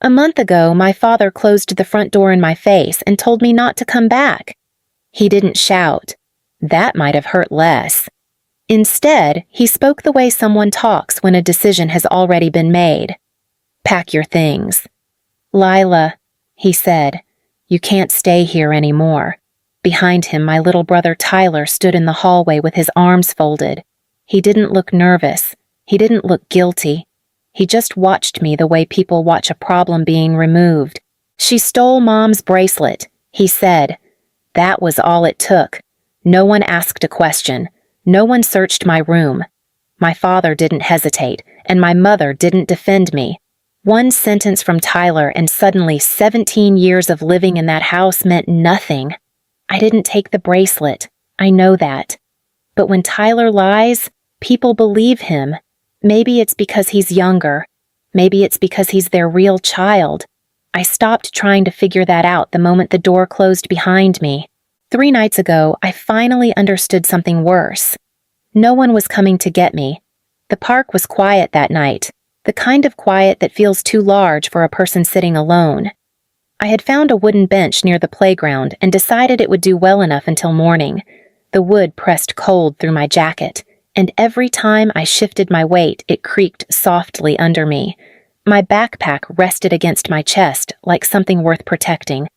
A month ago, my father closed the front door in my face and told me not to come back. He didn't shout. That might have hurt less. Instead, he spoke the way someone talks when a decision has already been made. Pack your things. Lila, he said, you can't stay here anymore. Behind him, my little brother Tyler stood in the hallway with his arms folded. He didn't look nervous. He didn't look guilty. He just watched me the way people watch a problem being removed. She stole Mom's bracelet, he said. That was all it took. No one asked a question. No one searched my room. My father didn't hesitate, and my mother didn't defend me. One sentence from Tyler and suddenly 17 years of living in that house meant nothing. I didn't take the bracelet. I know that. But when Tyler lies, people believe him. Maybe it's because he's younger. Maybe it's because he's their real child. I stopped trying to figure that out the moment the door closed behind me. 3 nights ago, I finally understood something worse. No one was coming to get me. The park was quiet that night, the kind of quiet that feels too large for a person sitting alone. I had found a wooden bench near the playground and decided it would do well enough until morning. The wood pressed cold through my jacket, and every time I shifted my weight, it creaked softly under me. My backpack rested against my chest like something worth protecting,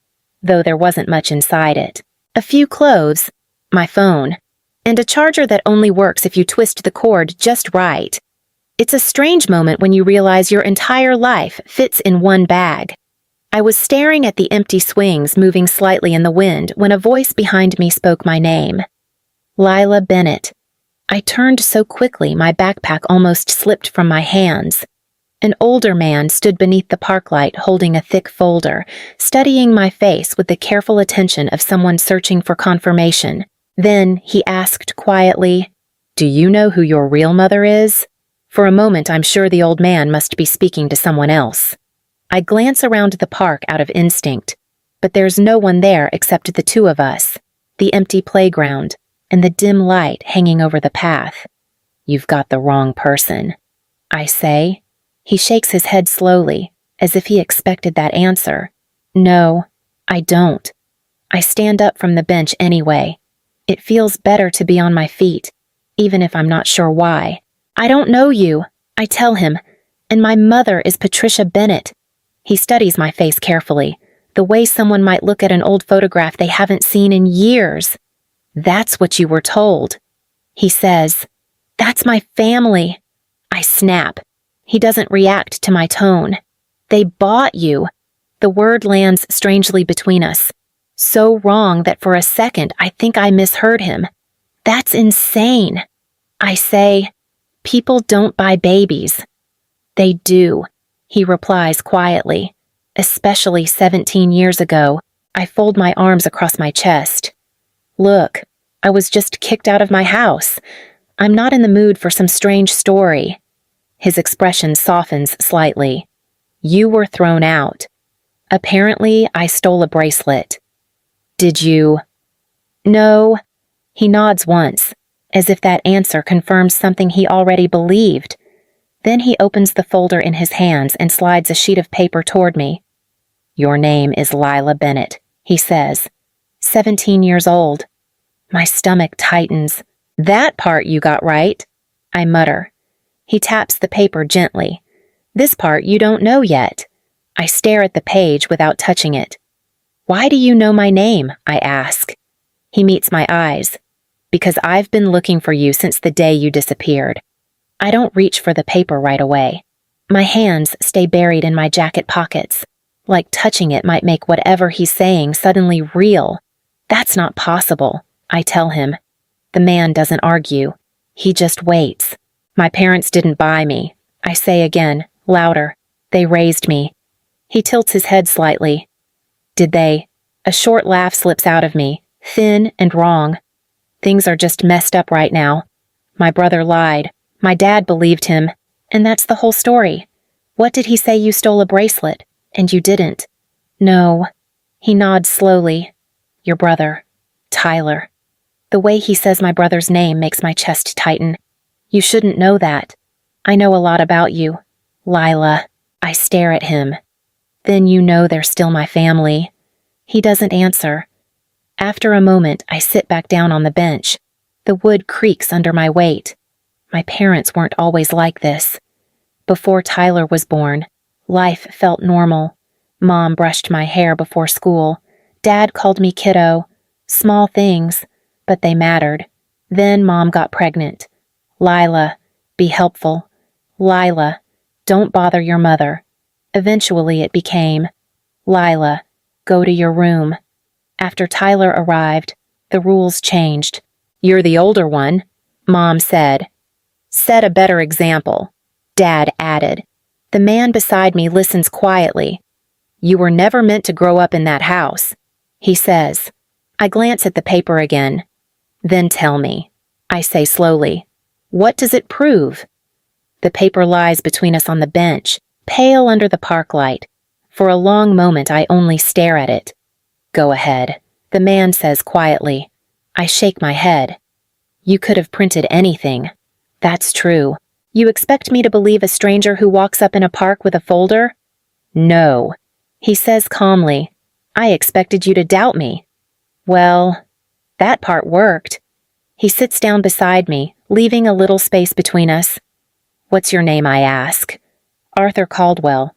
though there wasn't much inside it. A few clothes, my phone, and a charger that only works if you twist the cord just right. It's a strange moment when you realize your entire life fits in one bag. I was staring at the empty swings moving slightly in the wind when a voice behind me spoke my name. Lila Bennett. I turned so quickly my backpack almost slipped from my hands. An older man stood beneath the park light holding a thick folder, studying my face with the careful attention of someone searching for confirmation. Then he asked quietly, "Do you know who your real mother is?" For a moment, I'm sure the old man must be speaking to someone else. I glance around the park out of instinct, but there's no one there except the two of us, the empty playground, and the dim light hanging over the path. You've got the wrong person, I say. He shakes his head slowly, as if he expected that answer. No, I don't. I stand up from the bench anyway. It feels better to be on my feet, even if I'm not sure why. I don't know you, I tell him, and my mother is Patricia Bennett. He studies my face carefully, the way someone might look at an old photograph they haven't seen in years. That's what you were told. He says, "That's my family." I snap. He doesn't react to my tone. They bought you. The word lands strangely between us. So wrong that for a second I think I misheard him. That's insane. I say, "People don't buy babies." They do, he replies quietly. Especially 17 years ago. I fold my arms across my chest. Look, I was just kicked out of my house. I'm not in the mood for some strange story. His expression softens slightly. You were thrown out. Apparently, I stole a bracelet. Did you? No. He nods once, as if that answer confirms something he already believed. Then he opens the folder in his hands and slides a sheet of paper toward me. Your name is Lila Bennett, he says. 17 years old. My stomach tightens. That part you got right, I mutter. He taps the paper gently. This part you don't know yet. I stare at the page without touching it. Why do you know my name? I ask. He meets my eyes. Because I've been looking for you since the day you disappeared. I don't reach for the paper right away. My hands stay buried in my jacket pockets, like touching it might make whatever he's saying suddenly real. That's not possible, I tell him. The man doesn't argue. He just waits. My parents didn't buy me, I say again, louder. They raised me. He tilts his head slightly. Did they? A short laugh slips out of me, thin and wrong. Things are just messed up right now. My brother lied. My dad believed him. And that's the whole story. What did he say you stole a bracelet, and you didn't? No. He nods slowly. Your brother. Tyler. The way he says my brother's name makes my chest tighten. You shouldn't know that. I know a lot about you. Lila. I stare at him. Then you know they're still my family. He doesn't answer. After a moment, I sit back down on the bench. The wood creaks under my weight. My parents weren't always like this. Before Tyler was born, life felt normal. Mom brushed my hair before school. Dad called me kiddo. Small things, but they mattered. Then Mom got pregnant. Lila, be helpful. Lila, don't bother your mother. Eventually it became, Lila, go to your room. After Tyler arrived, the rules changed. You're the older one, Mom said. Set a better example, Dad added. The man beside me listens quietly. You were never meant to grow up in that house, he says. I glance at the paper again. Then tell me, I say slowly. What does it prove? The paper lies between us on the bench, pale under the park light. For a long moment I only stare at it. Go ahead, the man says quietly. I shake my head. You could have printed anything. That's true. You expect me to believe a stranger who walks up in a park with a folder? No, he says calmly. I expected you to doubt me. Well, that part worked. He sits down beside me, leaving a little space between us. What's your name, I ask. Arthur Caldwell.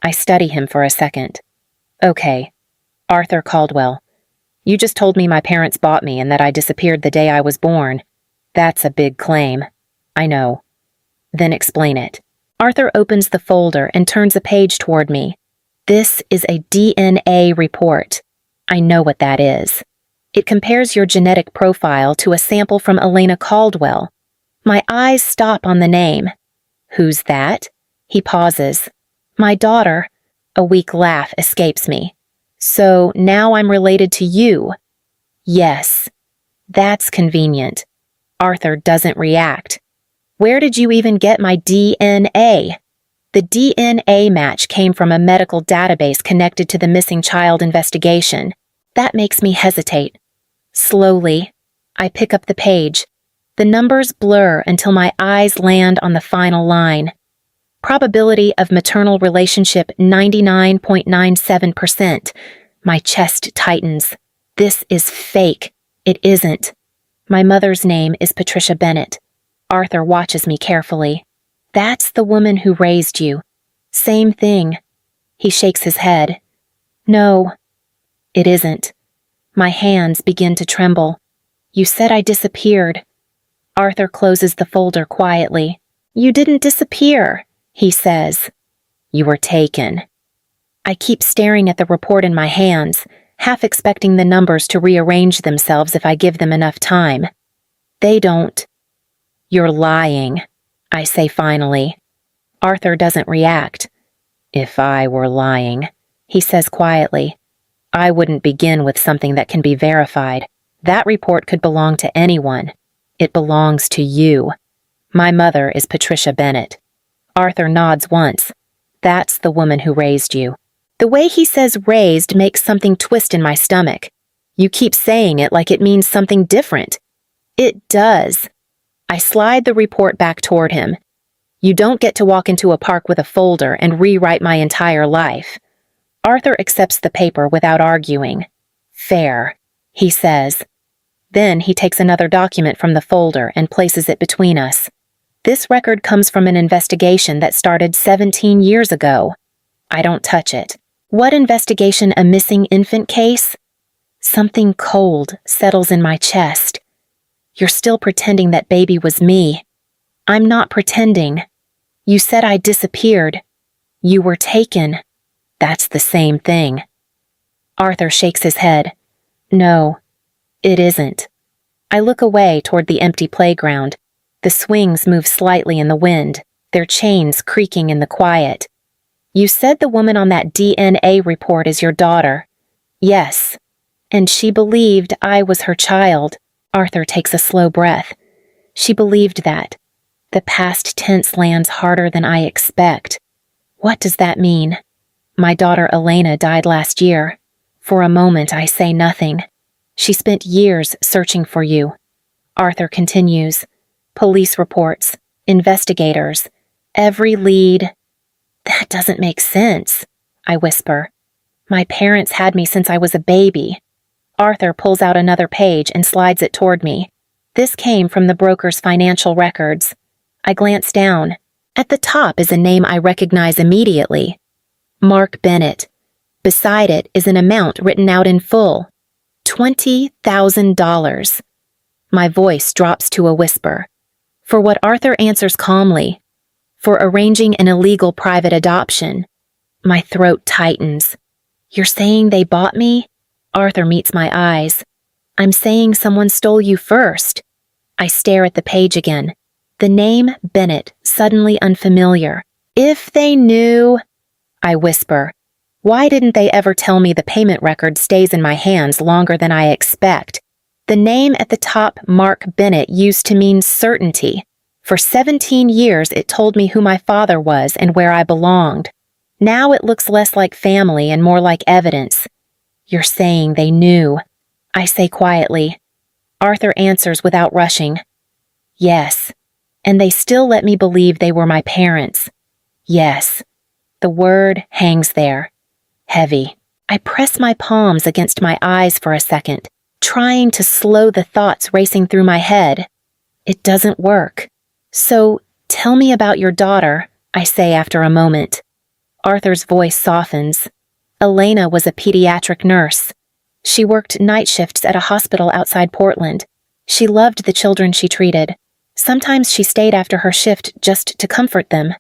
I study him for a second. Okay, Arthur Caldwell. You just told me my parents bought me and that I disappeared the day I was born. That's a big claim. I know. Then explain it. Arthur opens the folder and turns a page toward me. This is a DNA report. I know what that is. It compares your genetic profile to a sample from Elena Caldwell. My eyes stop on the name. Who's that? He pauses. My daughter. A weak laugh escapes me. So now I'm related to you. Yes. That's convenient. Arthur doesn't react. Where did you even get my DNA? The DNA match came from a medical database connected to the missing child investigation. That makes me hesitate. Slowly, I pick up the page. The numbers blur until my eyes land on the final line. Probability of maternal relationship 99.97%. My chest tightens. This is fake. It isn't. My mother's name is Patricia Bennett. Arthur watches me carefully. That's the woman who raised you. Same thing. He shakes his head. No, it isn't. My hands begin to tremble. You said I disappeared. Arthur closes the folder quietly. You didn't disappear, he says. You were taken. I keep staring at the report in my hands, half expecting the numbers to rearrange themselves if I give them enough time. They don't. You're lying, I say finally. Arthur doesn't react. If I were lying, he says quietly, I wouldn't begin with something that can be verified. That report could belong to anyone. It belongs to you. My mother is Patricia Bennett. Arthur nods once. That's the woman who raised you. The way he says raised makes something twist in my stomach. You keep saying it like it means something different. It does. I slide the report back toward him. You don't get to walk into a park with a folder and rewrite my entire life. Arthur accepts the paper without arguing. Fair, he says. Then he takes another document from the folder and places it between us. This record comes from an investigation that started 17 years ago. I don't touch it. What investigation? A missing infant case? Something cold settles in my chest. You're still pretending that baby was me. I'm not pretending. You said I disappeared. You were taken. That's the same thing. Arthur shakes his head. No, it isn't. I look away toward the empty playground. The swings move slightly in the wind, their chains creaking in the quiet. You said the woman on that DNA report is your daughter. Yes. And she believed I was her child. Arthur takes a slow breath. She believed that. The past tense lands harder than I expect. What does that mean? My daughter Elena died last year. For a moment I say nothing. She spent years searching for you. Arthur continues. Police reports, investigators, every lead. That doesn't make sense. I whisper. My parents had me since I was a baby. Arthur pulls out another page and slides it toward me. This came from the broker's financial records. I glance down. At the top is a name I recognize immediately. Mark Bennett. Beside it is an amount written out in full. $20,000. My voice drops to a whisper. For what Arthur answers calmly. For arranging an illegal private adoption. My throat tightens. You're saying they bought me? Arthur meets my eyes. I'm saying someone stole you first. I stare at the page again. The name Bennett, suddenly unfamiliar. If they knew, I whisper. Why didn't they ever tell me the payment record stays in my hands longer than I expect? The name at the top, Mark Bennett, used to mean certainty. For 17 years, it told me who my father was and where I belonged. Now it looks less like family and more like evidence. You're saying they knew, I say quietly. Arthur answers without rushing. Yes. And they still let me believe they were my parents. Yes. The word hangs there. Heavy. I press my palms against my eyes for a second, trying to slow the thoughts racing through my head. It doesn't work. So, tell me about your daughter, I say after a moment. Arthur's voice softens. Elena was a pediatric nurse. She worked night shifts at a hospital outside Portland. She loved the children she treated. Sometimes she stayed after her shift just to comfort them.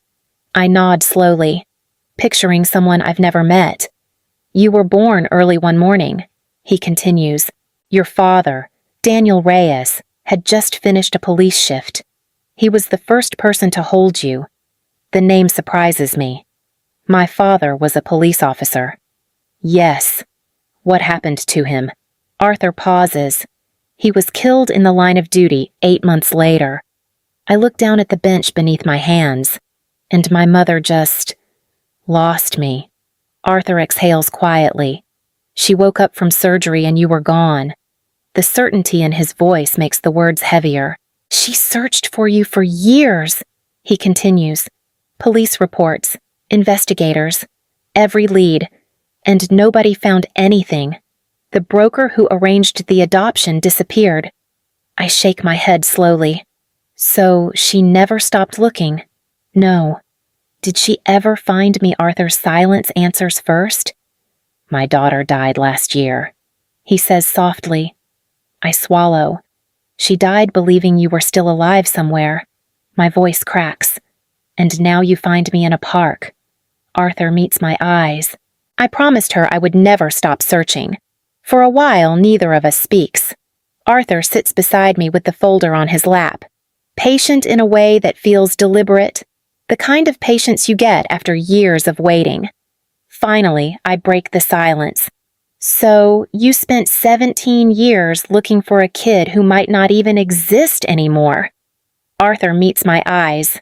I nod slowly, picturing someone I've never met. You were born early one morning, he continues. Your father, Daniel Reyes, had just finished a police shift. He was the first person to hold you. The name surprises me. My father was a police officer. Yes. What happened to him? Arthur pauses. He was killed in the line of duty 8 months later. I look down at the bench beneath my hands, and my mother just lost me. Arthur exhales quietly. She woke up from surgery and you were gone. The certainty in his voice makes the words heavier. She searched for you for years, he continues. Police reports, investigators, every lead, and nobody found anything. The broker who arranged the adoption disappeared. I shake my head slowly. So she never stopped looking? No. Did she ever find me? Arthur's silence answers first. My daughter died last year, he says softly. I swallow. She died believing you were still alive somewhere. My voice cracks. And now you find me in a park. Arthur meets my eyes. I promised her I would never stop searching. For a while, neither of us speaks. Arthur sits beside me with the folder on his lap. Patient in a way that feels deliberate. The kind of patience you get after years of waiting. Finally, I break the silence. So, you spent 17 years looking for a kid who might not even exist anymore. Arthur meets my eyes.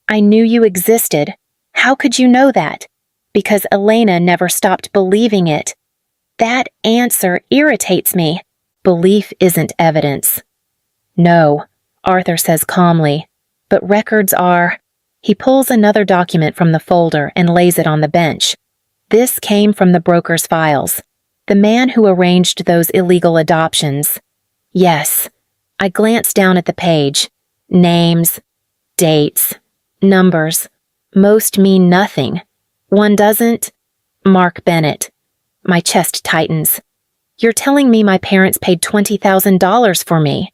I knew you existed. How could you know that? Because Elena never stopped believing it. That answer irritates me. Belief isn't evidence. No, Arthur says calmly, but records are. He pulls another document from the folder and lays it on the bench. This came from the broker's files. The man who arranged those illegal adoptions. Yes. I glance down at the page. Names, dates, numbers. Most mean nothing. One doesn't. Mark Bennett. My chest tightens. You're telling me my parents paid $20,000 for me?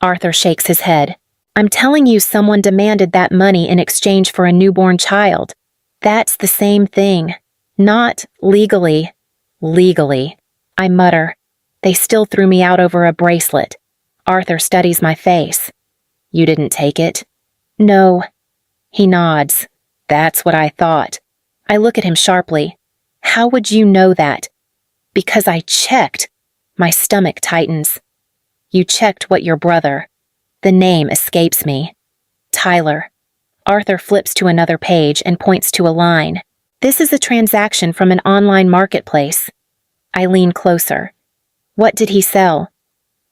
Arthur shakes his head. I'm telling you someone demanded that money in exchange for a newborn child. That's the same thing. Not legally. Legally. I mutter. They still threw me out over a bracelet. Arthur studies my face. You didn't take it? No. He nods. That's what I thought. I look at him sharply. How would you know that? Because I checked. My stomach tightens. You checked what your brother. The name escapes me. Tyler. Arthur flips to another page and points to a line. This is a transaction from an online marketplace. I lean closer. What did he sell?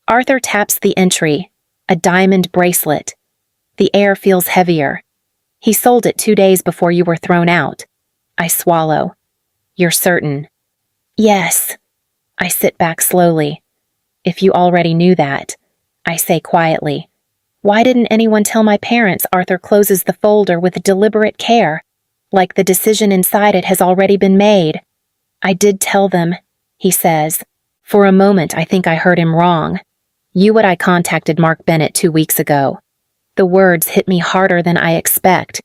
Arthur taps the entry. A diamond bracelet. The air feels heavier. He sold it 2 days before you were thrown out. I swallow. You're certain? Yes. I sit back slowly. If you already knew that, I say quietly. Why didn't anyone tell my parents? Arthur closes the folder with deliberate care, like the decision inside it has already been made. I did tell them, he says. For a moment I think I heard him wrong. You and I contacted Mark Bennett 2 weeks ago. The words hit me harder than I expect.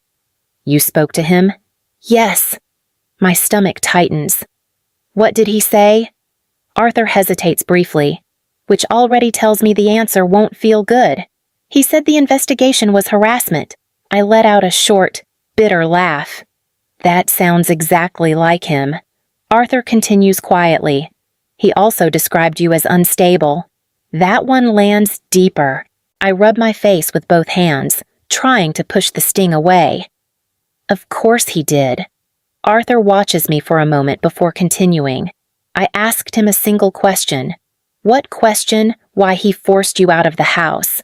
You spoke to him? Yes. My stomach tightens. What did he say? Arthur hesitates briefly, which already tells me the answer won't feel good. He said the investigation was harassment. I let out a short, bitter laugh. That sounds exactly like him. Arthur continues quietly. He also described you as unstable. That one lands deeper. I rub my face with both hands, trying to push the sting away. Of course he did. Arthur watches me for a moment before continuing. I asked him a single question. What question? Why he forced you out of the house.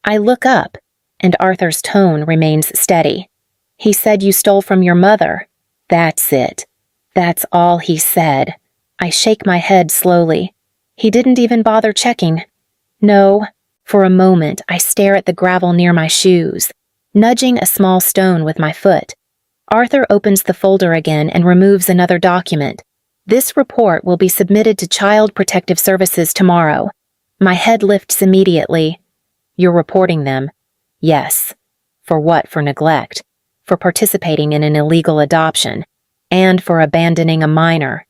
I look up, and Arthur's tone remains steady. He said you stole from your mother. That's it. That's all he said. I shake my head slowly. He didn't even bother checking. No. For a moment, I stare at the gravel near my shoes, nudging a small stone with my foot. Arthur opens the folder again and removes another document. This report will be submitted to Child Protective Services tomorrow. My head lifts immediately. You're reporting them? Yes. For what? For neglect. For participating in an illegal adoption. And for abandoning a minor.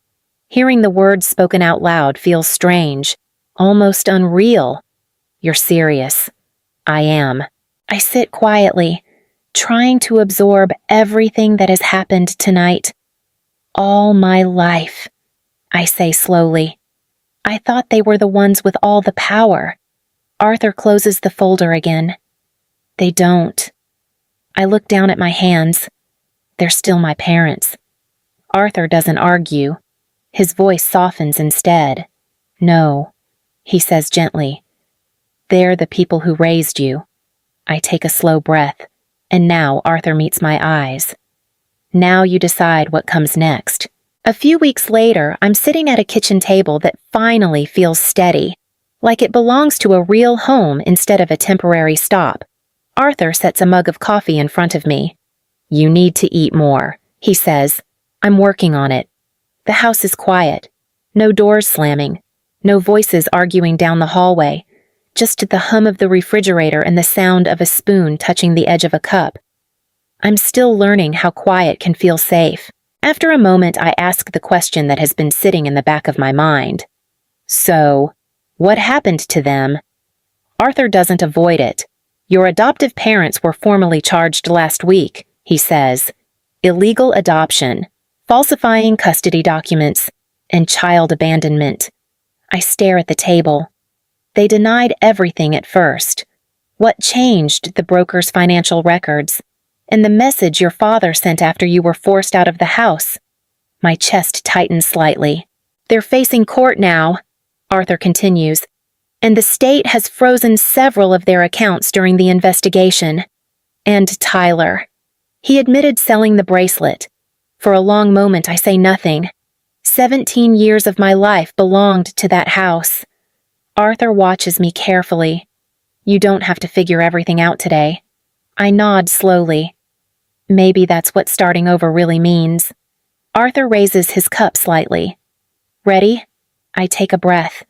Hearing the words spoken out loud feels strange, almost unreal. You're serious. I am. I sit quietly, trying to absorb everything that has happened tonight. All my life, I say slowly. I thought they were the ones with all the power. Arthur closes the folder again. They don't. I look down at my hands. They're still my parents. Arthur doesn't argue. His voice softens instead. No, he says gently. They're the people who raised you. I take a slow breath, and now Arthur meets my eyes. Now you decide what comes next. A few weeks later, I'm sitting at a kitchen table that finally feels steady, like it belongs to a real home instead of a temporary stop. Arthur sets a mug of coffee in front of me. You need to eat more, he says. I'm working on it. The house is quiet. No doors slamming. No voices arguing down the hallway. Just the hum of the refrigerator and the sound of a spoon touching the edge of a cup. I'm still learning how quiet can feel safe. After a moment, I ask the question that has been sitting in the back of my mind. So, what happened to them? Arthur doesn't avoid it. Your adoptive parents were formally charged last week, he says. Illegal adoption, falsifying custody documents, and child abandonment. I stare at the table. They denied everything at first. What changed? The broker's financial records, and the message your father sent after you were forced out of the house. My chest tightens slightly. They're facing court now, Arthur continues, and the state has frozen several of their accounts during the investigation. And Tyler. He admitted selling the bracelet. For a long moment I say nothing. 17 years of my life belonged to that house. Arthur watches me carefully. You don't have to figure everything out today. I nod slowly. Maybe that's what starting over really means. Arthur raises his cup slightly. Ready? I take a breath.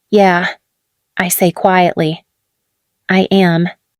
Yeah, I say quietly. I am.